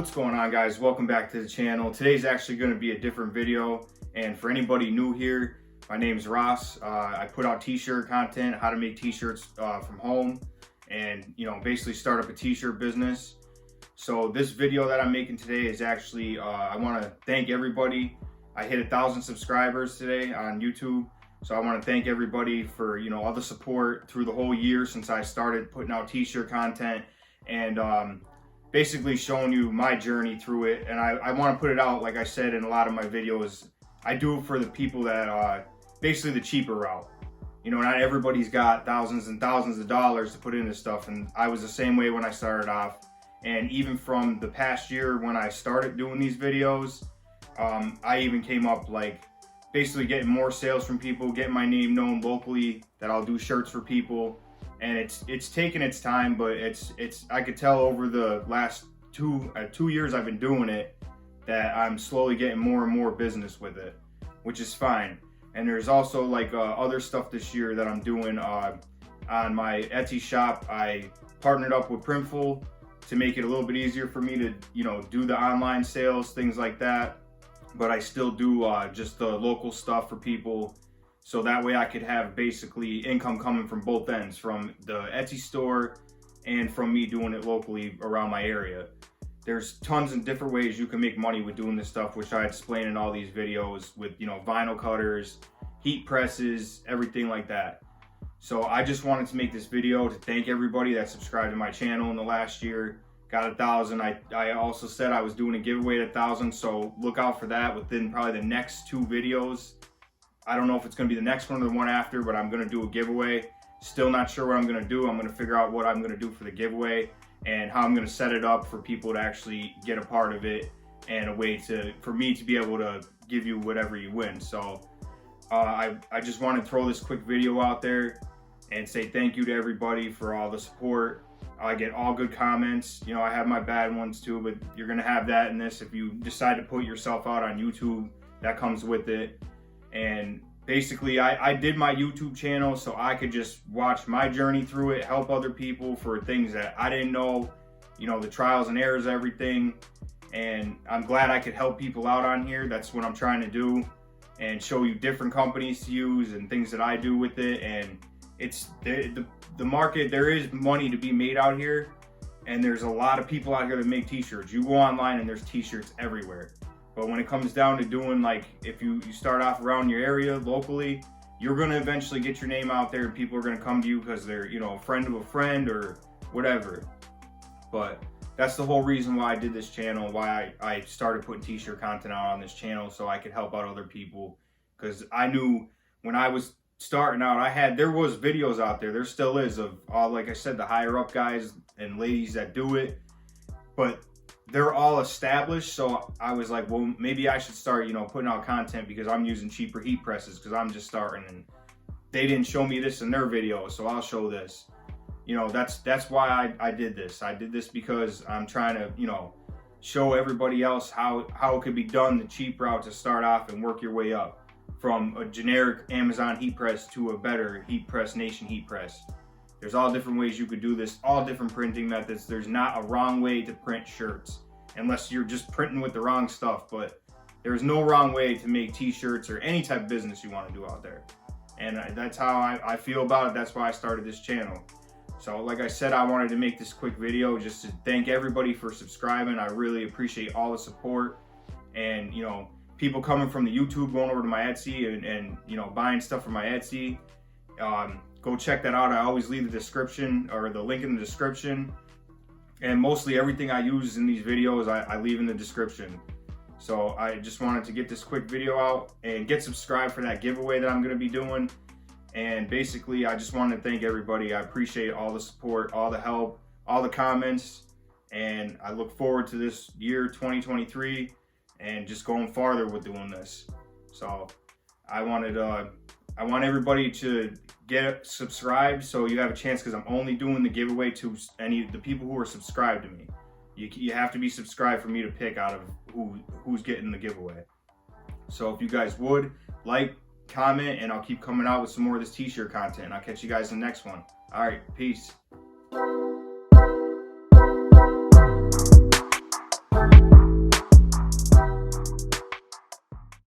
What's going on, guys? Welcome back to the channel. Today's actually going to be a different video, and for anybody new here, my name's Ross. I put out t-shirt content, how to make t-shirts from home, and basically start up a t-shirt business. So this video that I'm making today is actually I want to thank everybody. I hit 1,000 subscribers today on YouTube, so I want to thank everybody for all the support through the whole year since I started putting out t-shirt content, and basically showing you my journey through it. And I want to put it out, like I said in a lot of my videos, I do it for the people that basically the cheaper route. Not everybody's got thousands and thousands of dollars to put into stuff, and I was the same way when I started off. And even from the past year when I started doing these videos, I even came up basically getting more sales from people, getting my name known locally, that I'll do shirts for people. And it's taken its time, but I could tell over the last two years I've been doing it that I'm slowly getting more and more business with it, which is fine. And there's also other stuff this year that I'm doing on my Etsy shop. I partnered up with Printful to make it a little bit easier for me to do the online sales, things like that. But I still do just the local stuff for people. So that way I could have basically income coming from both ends, from the Etsy store and from me doing it locally around my area. There's tons of different ways you can make money with doing this stuff, which I explain in all these videos with, vinyl cutters, heat presses, everything like that. So I just wanted to make this video to thank everybody that subscribed to my channel in the last year. Got 1,000. I also said I was doing a giveaway at 1,000, so look out for that within probably the next 2 videos. I don't know if it's going to be the next one or the one after, but I'm going to do a giveaway. Still not sure what I'm going to do. I'm going to figure out what I'm going to do for the giveaway and how I'm going to set it up for people to actually get a part of it, and a way for me to be able to give you whatever you win. So I just want to throw this quick video out there and say thank you to everybody for all the support. I get all good comments. I have my bad ones too, but you're going to have that in this. If you decide to put yourself out on YouTube, that comes with it. And basically I did my YouTube channel so I could just watch my journey through it, help other people for things that I didn't know, the trials and errors, everything. And I'm glad I could help people out on here. That's what I'm trying to do, and show you different companies to use and things that I do with it. And it's the market, there is money to be made out here, and there's a lot of people out here that make t-shirts. You go online and there's t-shirts everywhere. But when it comes down to doing, if you start off around your area locally, you're going to eventually get your name out there, and people are going to come to you because they're, a friend of a friend or whatever. But that's the whole reason why I did this channel, why I started putting t-shirt content out on this channel, so I could help out other people. Because I knew when I was starting out, there was videos out there still is, of all, like I said, the higher up guys and ladies that do it. But they're all established, so I was like, well, maybe I should start, putting out content, because I'm using cheaper heat presses because I'm just starting, and they didn't show me this in their videos, so I'll show this. That's why I did this. I did this because I'm trying to, show everybody else how it could be done the cheap route to start off and work your way up from a generic Amazon heat press to a better heat press, Nation heat press. There's all different ways you could do this, all different printing methods. There's not a wrong way to print shirts, unless you're just printing with the wrong stuff. But there's no wrong way to make t-shirts or any type of business you want to do out there. And that's how I feel about it. That's why I started this channel. So like I said, I wanted to make this quick video just to thank everybody for subscribing. I really appreciate all the support. And, people coming from the YouTube going over to my Etsy and buying stuff from my Etsy. Go check that out. I always leave the description, or the link in the description. And mostly everything I use in these videos, I leave in the description. So I just wanted to get this quick video out and get subscribed for that giveaway that I'm going to be doing. And basically, I just wanted to thank everybody. I appreciate all the support, all the help, all the comments. And I look forward to this year, 2023, and just going farther with doing this. So I want everybody to get subscribed, so you have a chance, because I'm only doing the giveaway to any of the people who are subscribed to me. You have to be subscribed for me to pick out of who's getting the giveaway. So if you guys would comment, and I'll keep coming out with some more of this t-shirt content. I'll catch you guys in the next one. All right, peace.